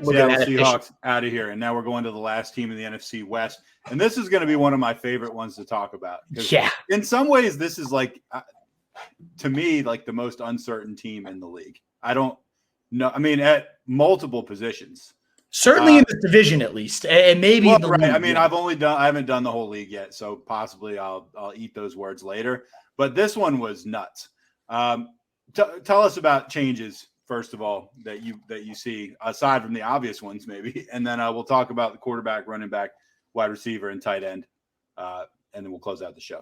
Seattle Seahawks out of here. And now we're going to the last team in the NFC West. And this is going to be one of my favorite ones to talk about. Yeah. In some ways, this is like, to me, like the most uncertain team in the league. I don't know. I mean, at multiple positions. Certainly in the division, at least, and maybe in the league. I mean, I haven't done the whole league yet, so possibly I'll eat those words later. But this one was nuts. Tell us about changes first of all that you see aside from the obvious ones, maybe, and then we'll talk about the quarterback, running back, wide receiver, and tight end, and then we'll close out the show.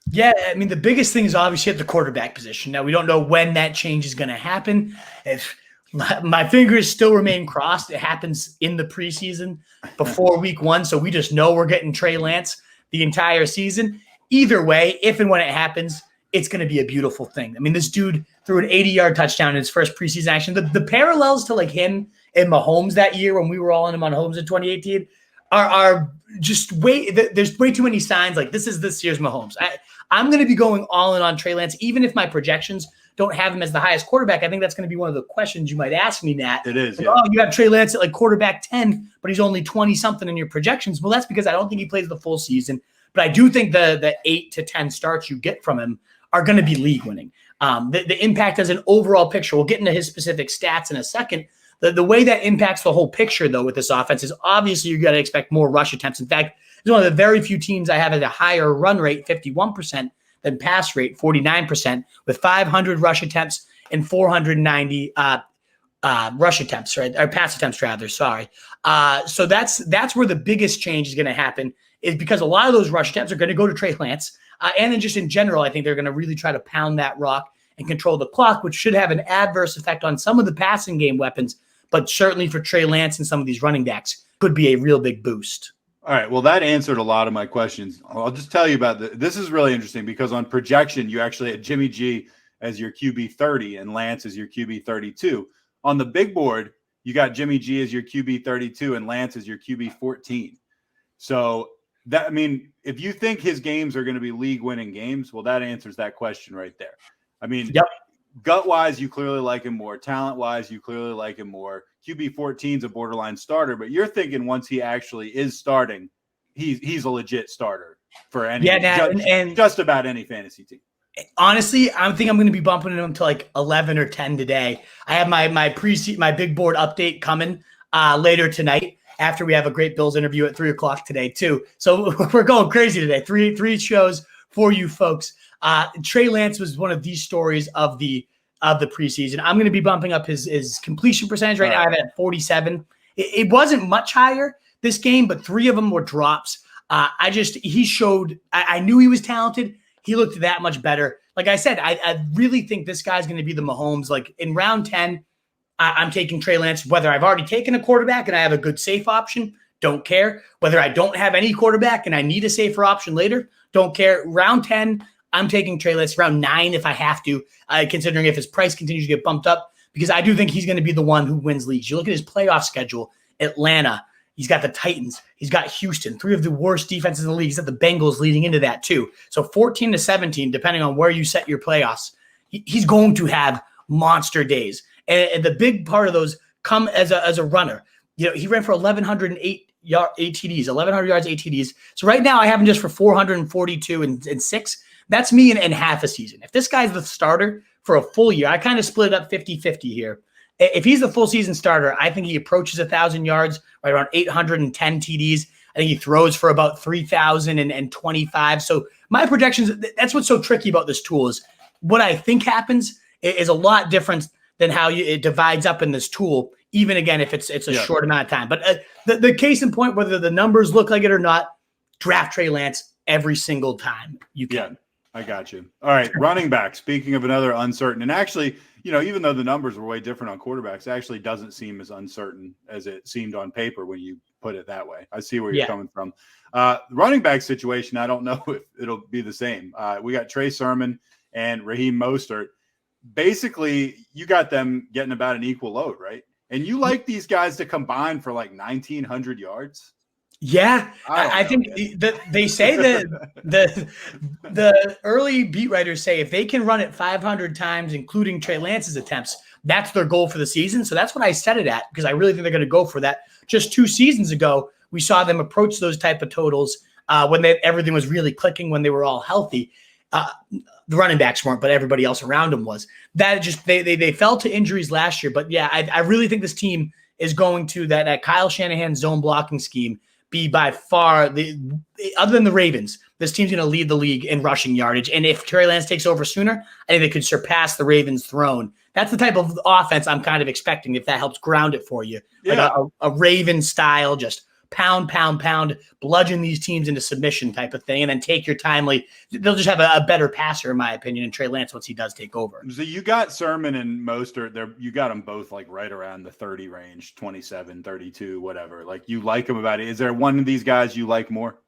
Yeah, I mean, the biggest thing is obviously at the quarterback position. Now, we don't know when that change is going to happen. If my fingers still remain crossed, it happens in the preseason before week 1, so we just know we're getting Trey Lance the entire season. Either way, if and when it happens, it's going to be a beautiful thing. I mean, this dude threw an 80-yard touchdown in his first preseason action. The parallels to like him and Mahomes that year when we were all in him on Mahomes in 2018 are just there's way too many signs like this is this year's Mahomes. I'm going to be going all in on Trey Lance, even if my projections don't have him as the highest quarterback. I think that's going to be one of the questions you might ask me, Nat. It is. Like, yeah. Oh, you have Trey Lance at like quarterback 10, but he's only 20-something in your projections. Well, that's because I don't think he plays the full season. But I do think the 8 to 10 starts you get from him are going to be league winning. The impact as an overall picture, we'll get into his specific stats in a second. The way that impacts the whole picture, though, with this offense is obviously you got to expect more rush attempts. In fact, it's one of the very few teams I have at a higher run rate, 51%, than pass rate, 49%, with 500 rush attempts and 490 rush attempts, right? Or pass attempts, rather. Sorry. So that's where the biggest change is going to happen, is because a lot of those rush attempts are going to go to Trey Lance. And then just in general, I think they're going to really try to pound that rock and control the clock, which should have an adverse effect on some of the passing game weapons. But certainly for Trey Lance and some of these running backs could be a real big boost. All right. Well, that answered a lot of my questions. I'll just tell you about this is really interesting because on projection, you actually had Jimmy G as your QB 30 and Lance as your QB 32. On the big board, you got Jimmy G as your QB 32 and Lance as your QB 14. So that, I mean, if you think his games are going to be league winning games, well, that answers that question right there. I mean, yep. Gut wise, you clearly like him more. Talent wise, you clearly like him more. QB 14 is a borderline starter, but you're thinking once he actually is starting, he's a legit starter for any just about any fantasy team. Honestly, I think I'm going to be bumping him to like 11 or 10 today. I have my big board update coming later tonight after we have a great Bills interview at 3:00 today too. So we're going crazy today. Three shows for you folks. Trey Lance was one of these stories of the preseason. I'm going to be bumping up his completion percentage right now. I have it at 47. It wasn't much higher this game, but 3 of them were drops. He showed, I knew he was talented. He looked that much better. Like I said, I really think this guy's going to be the Mahomes. Like in round 10, I'm taking Trey Lance, whether I've already taken a quarterback and I have a good safe option, don't care. Whether I don't have any quarterback and I need a safer option later, don't care. Round 10, I'm taking Trey Lance. Round 9 if I have to, considering if his price continues to get bumped up, because I do think he's going to be the one who wins leagues. You look at his playoff schedule, Atlanta, he's got the Titans, he's got Houston, 3 of the worst defenses in the league. He's got the Bengals leading into that too. So 14 to 17, depending on where you set your playoffs, he's going to have monster days. And the big part of those come as a runner. You know, he ran for 1,108 ATDs, 1,100 yards ATDs. So right now I have him just for 442 and 6. That's me in half a season. If this guy's the starter for a full year, I kind of split it up 50-50 here. If he's the full season starter, I think he approaches 1,000 yards, right around 810 TDs. I think he throws for about 3,025. So my projections, that's what's so tricky about this tool is what I think happens is a lot different than how it divides up in this tool, even again, if it's a short amount of time. But the case in point, whether the numbers look like it or not, draft Trey Lance every single time you can. Yeah. I got you. All right. Running back. Speaking of another uncertain, and actually, you know, even though the numbers were way different on quarterbacks, it actually doesn't seem as uncertain as it seemed on paper when you put it that way. I see where you're coming from. Running back situation, I don't know if it'll be the same. We got Trey Sermon and Raheem Mostert. Basically, you got them getting about an equal load, right? And you like these guys to combine for like 1,900 yards? Yeah, I think that they say that the early beat writers say if they can run it 500 times, including Trey Lance's attempts, That's their goal for the season. So that's what I set it at, because I really think they're going to go for that. Just 2 seasons ago, we saw them approach those type of totals when everything was really clicking, when they were all healthy. The running backs weren't, but everybody else around them was. That just they fell to injuries last year. But yeah, I really think this team is going to that Kyle Shanahan zone blocking scheme be by far other than the Ravens, this team's going to lead the league in rushing yardage. And if Trey Lance takes over sooner, I think they could surpass the Ravens' throne. That's the type of offense I'm kind of expecting, if that helps ground it for you. Yeah. Like a Raven style, just pound, bludgeon these teams into submission type of thing, and then take your time. They'll just have a better passer, in my opinion, in Trey Lance once he does take over. So you got Sermon and Mostert. You got them both like right around the 30 range, 27, 32, whatever. Like, you like them about it. Is there one of these guys you like more?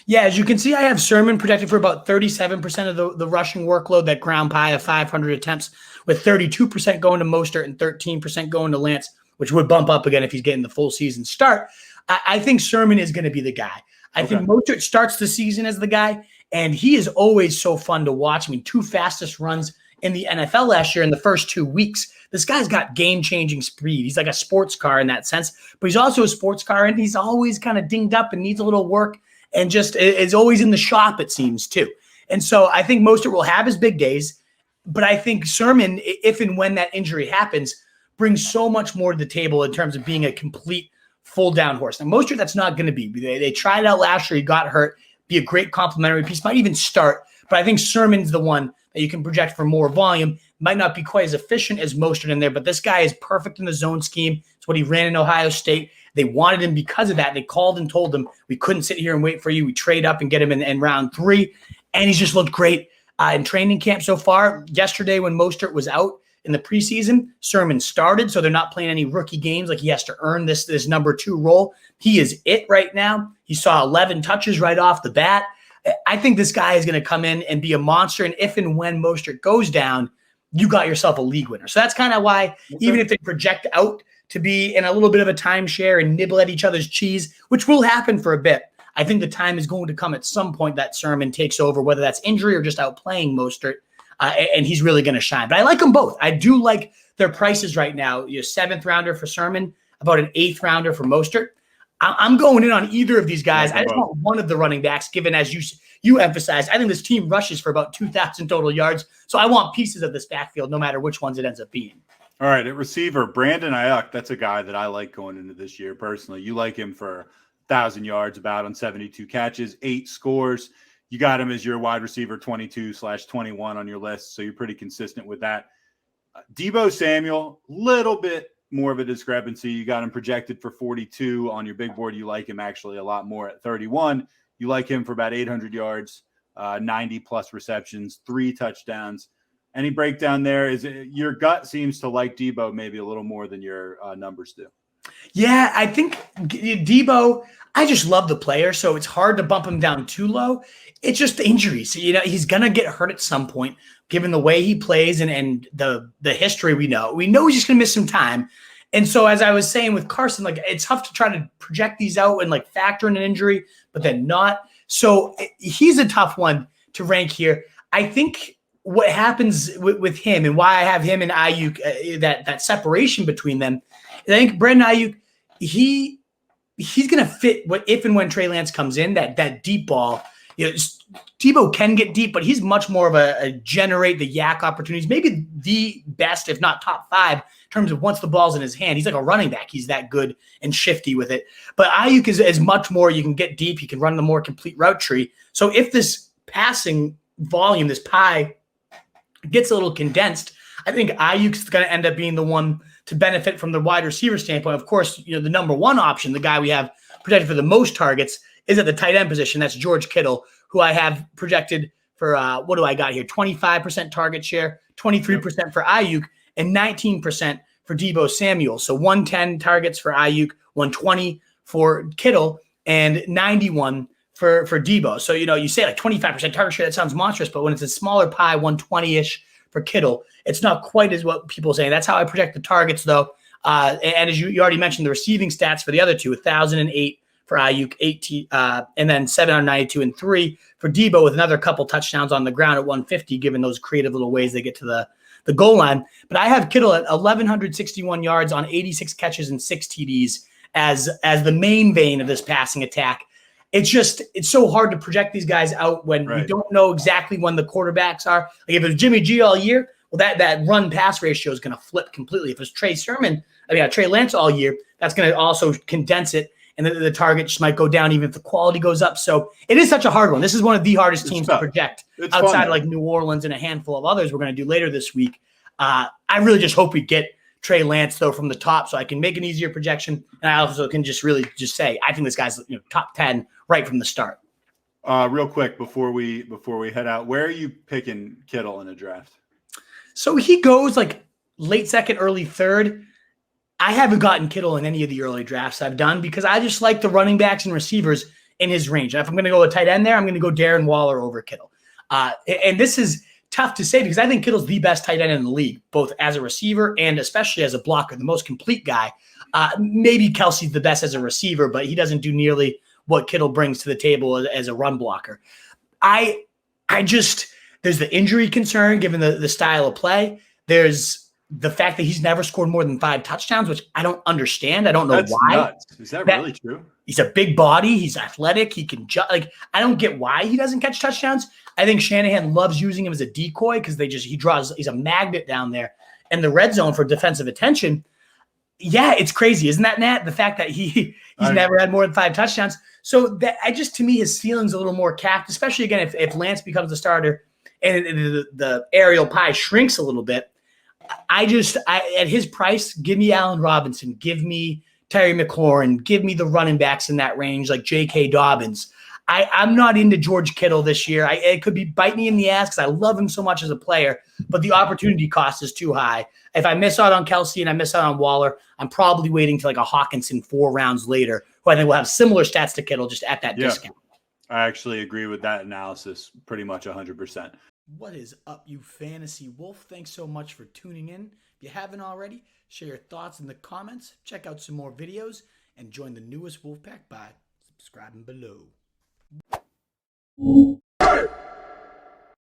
Yeah, as you can see, I have Sermon projected for about 37% of the rushing workload, that ground pie of 500 attempts, with 32% going to Mostert and 13% going to Lance, which would bump up again if he's getting the full season start. I think Sermon is going to be the guy. I think Mostert starts the season as the guy, and he is always so fun to watch. I mean, 2 fastest runs in the NFL last year in the first 2 weeks. This guy's got game-changing speed. He's like a sports car in that sense, but he's also a sports car, and he's always kind of dinged up and needs a little work, and just is always in the shop, it seems, too. And so I think Mostert will have his big days, but I think Sermon, if and when that injury happens, brings so much more to the table in terms of being a complete full-down horse. Now, Mostert, that's not going to be. They tried it out last year. He got hurt. Be a great complementary piece. Might even start, but I think Sermon's the one that you can project for more volume. Might not be quite as efficient as Mostert in there, but this guy is perfect in the zone scheme. It's what he ran in Ohio State. They wanted him because of that. They called and told him, we couldn't sit here and wait for you. We trade up and get him in round 3, and he's just looked great in training camp so far. Yesterday, when Mostert was out in the preseason, Sermon started, so they're not playing any rookie games. Like, he has to earn this number 2 role. He is it right now. He saw 11 touches right off the bat. I think this guy is going to come in and be a monster, and if and when Mostert goes down, you got yourself a league winner. So that's kind of why, even if they project out to be in a little bit of a timeshare and nibble at each other's cheese, which will happen for a bit, I think the time is going to come at some point that Sermon takes over, whether that's injury or just outplaying Mostert. And he's really going to shine. But I like them both. I do like their prices right now. Your 7th rounder for Sermon, about an 8th rounder for Mostert. I'm going in on either of these guys. I just want one of the running backs, given, as you emphasized, I think this team rushes for about 2,000 total yards. So I want pieces of this backfield, no matter which ones it ends up being. All right, at receiver, Brandon Ayuk. That's a guy that I like going into this year personally. You like him for 1,000 yards about on 72 catches, 8 scores. You got him as your wide receiver 22/21 on your list, so you're pretty consistent with that. Deebo Samuel, little bit more of a discrepancy. You got him projected for 42 on your big board. You like him actually a lot more at 31. You like him for about 800 yards, 90-plus receptions, 3 touchdowns. Any breakdown there? Your gut seems to like Deebo maybe a little more than your numbers do. Yeah, I think Deebo, I just love the player, so it's hard to bump him down too low. It's just the injuries. He's going to get hurt at some point, given the way he plays and the history we know. We know he's just going to miss some time. And so, as I was saying with Carson, it's tough to try to project these out and factor in an injury, but then not. So he's a tough one to rank here. I think what happens with him and why I have him and Ayuk, that separation between them, I think Brandon Ayuk, he's going to fit if and when Trey Lance comes in, that deep ball. Deebo can get deep, but he's much more of a generate the yak opportunities, maybe the best, if not top 5, in terms of once the ball's in his hand. He's like a running back. He's that good and shifty with it. But Ayuk is much more. You can get deep. He can run the more complete route tree. So if this passing volume, this pie, gets a little condensed, I think Ayuk's going to end up being the one to benefit from the wide receiver standpoint. Of course, the number 1 option, the guy we have projected for the most targets, is at the tight end position. That's George Kittle, who I have projected for, what do I got here? 25% target share, 23% for Ayuk, and 19% for Deebo Samuel. So 110 targets for Ayuk, 120 for Kittle, and 91 for Deebo. So, you say 25% target share, that sounds monstrous, but when it's a smaller pie, 120-ish for Kittle, it's not quite as what people are saying. That's how I project the targets, though. And as you already mentioned, the receiving stats for the other two, 1,008 for Ayuk, 18, and then 792 and 3 for Deebo, with another couple touchdowns on the ground at 150, given those creative little ways they get to the goal line. But I have Kittle at 1,161 yards on 86 catches and 6 TDs as the main vein of this passing attack. It's so hard to project these guys out when we don't know exactly when the quarterbacks are. Like if it's Jimmy G all year, well, that run pass ratio is going to flip completely. If it's Trey Lance all year, that's going to also condense it, and the target just might go down even if the quality goes up. So it is such a hard one. This is one of the hardest teams to project outside of like New Orleans and a handful of others we're going to do later this week. I really just hope we get Trey Lance though from the top, so I can make an easier projection, and I also can just say I think this guy's top 10 right from the start. Real quick before we head out, where are you picking Kittle in a draft? So he goes like late second, early third. I haven't gotten Kittle in any of the early drafts I've done because I just like the running backs and receivers in his range. And if I'm going to go a tight end there, I'm going to go Darren Waller over Kittle. And this is tough to say because I think Kittle's the best tight end in the league, both as a receiver and especially as a blocker, the most complete guy. Maybe Kelsey's the best as a receiver, but he doesn't do nearly what Kittle brings to the table as a run blocker. There's the injury concern given the style of play. There's the fact that he's never scored more than 5 touchdowns, which I don't understand. I don't know why. Nuts. Is that really true? He's a big body. He's athletic. He can I don't get why he doesn't catch touchdowns. I think Shanahan loves using him as a decoy because he's a magnet down there in the red zone for defensive attention. Yeah, it's crazy, isn't that, Nat? The fact that he's never had more than 5 touchdowns. So that to me, his ceiling's a little more capped, especially again if Lance becomes the starter and the aerial pie shrinks a little bit. At his price, give me Allen Robinson, give me Terry McLaurin, give me the running backs in that range like J.K. Dobbins. I'm not into George Kittle this year. It could be bite me in the ass because I love him so much as a player, but the opportunity cost is too high. If I miss out on Kelsey and I miss out on Waller, I'm probably waiting to like a Hawkinson 4 rounds later, who I think will have similar stats to Kittle, just at that discount. I actually agree with that analysis pretty much 100%. What is up, you fantasy wolf? Thanks so much for tuning in. If you haven't already, share your thoughts in the comments, check out some more videos, and join the newest Wolfpack by subscribing below.